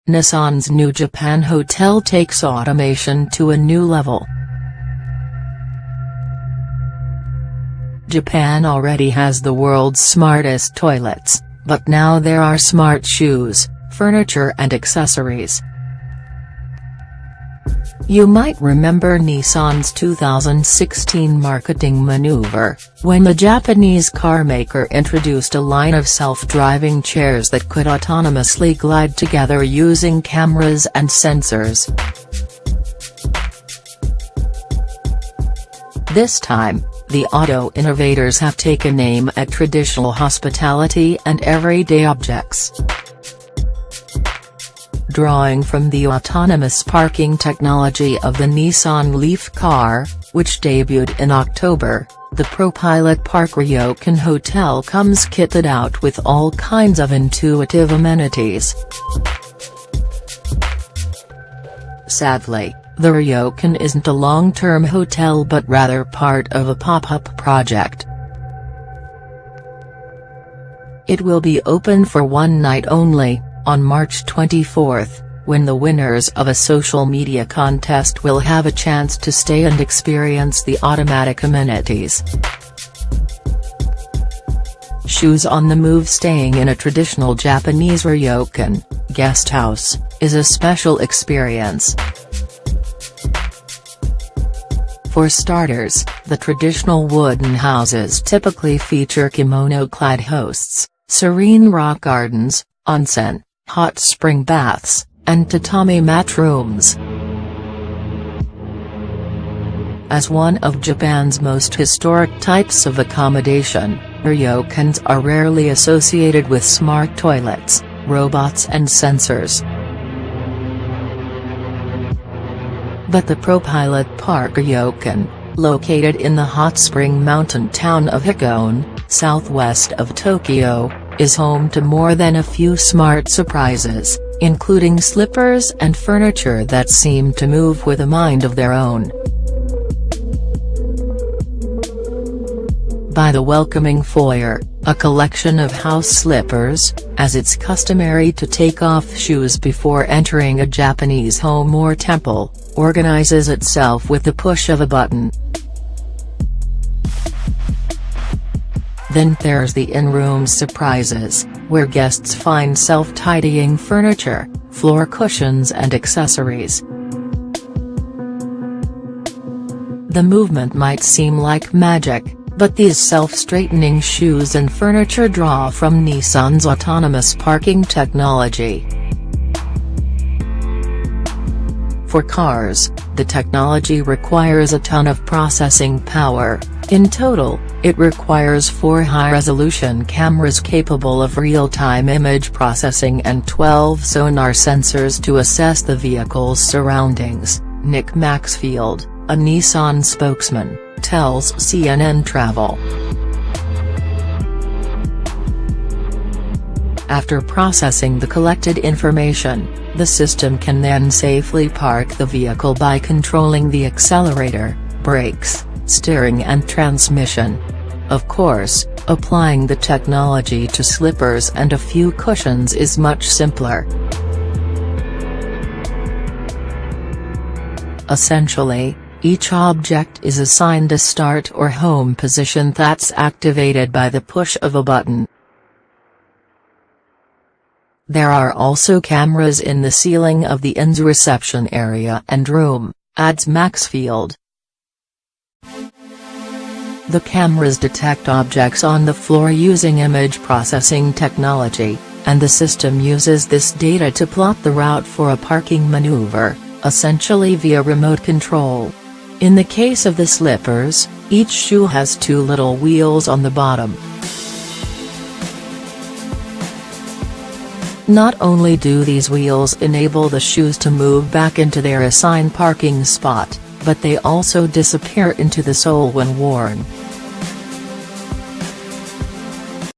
Nissan's new Japan hotel takes automation to a new level. Japan already has the world's smartest toilets, but now there are smart shoes, furniture and accessories. You might remember Nissan's 2016 marketing maneuver, when the Japanese carmaker introduced a line of self-driving chairs that could autonomously glide together using cameras and sensors. This time, the auto innovators have taken aim at traditional hospitality and everyday objects. Drawing from the autonomous parking technology of the Nissan Leaf car, which debuted in October, the ProPilot Park Ryokan Hotel comes kitted out with all kinds of intuitive amenities. Sadly, the Ryokan isn't a long-term hotel but rather part of a pop-up project. It will be open for one night only, on March 24, when the winners of a social media contest will have a chance to stay and experience the automatic amenities. Shoes on the move. Staying in a traditional Japanese ryokan guest house is a special experience. For starters, the traditional wooden houses typically feature kimono-clad hosts, serene rock gardens, onsen, hot spring baths, and tatami mat rooms. As one of Japan's most historic types of accommodation, ryokans are rarely associated with smart toilets, robots and sensors. But the ProPilot Park Ryokan, located in the hot spring mountain town of Hakone, southwest of Tokyo, is home to more than a few smart surprises, including slippers and furniture that seem to move with a mind of their own. By the welcoming foyer, a collection of house slippers, as it's customary to take off shoes before entering a Japanese home or temple, organizes itself with the push of a button. Then there's the in-room surprises, where guests find self-tidying furniture, floor cushions and accessories. The movement might seem like magic, but these self-straightening shoes and furniture draw from Nissan's autonomous parking technology. For cars, the technology requires a ton of processing power. In total, it requires 4 high-resolution cameras capable of real-time image processing and 12 sonar sensors to assess the vehicle's surroundings, Nick Maxfield, a Nissan spokesman, tells CNN Travel. After processing the collected information, the system can then safely park the vehicle by controlling the accelerator, brakes, steering and transmission. Of course, applying the technology to slippers and a few cushions is much simpler. Essentially, each object is assigned a start or home position that's activated by the push of a button. There are also cameras in the ceiling of the inn's reception area and room, adds Maxfield. The cameras detect objects on the floor using image processing technology, and the system uses this data to plot the route for a parking maneuver, essentially via remote control. In the case of the slippers, each shoe has 2 little wheels on the bottom. Not only do these wheels enable the shoes to move back into their assigned parking spot, but they also disappear into the sole when worn.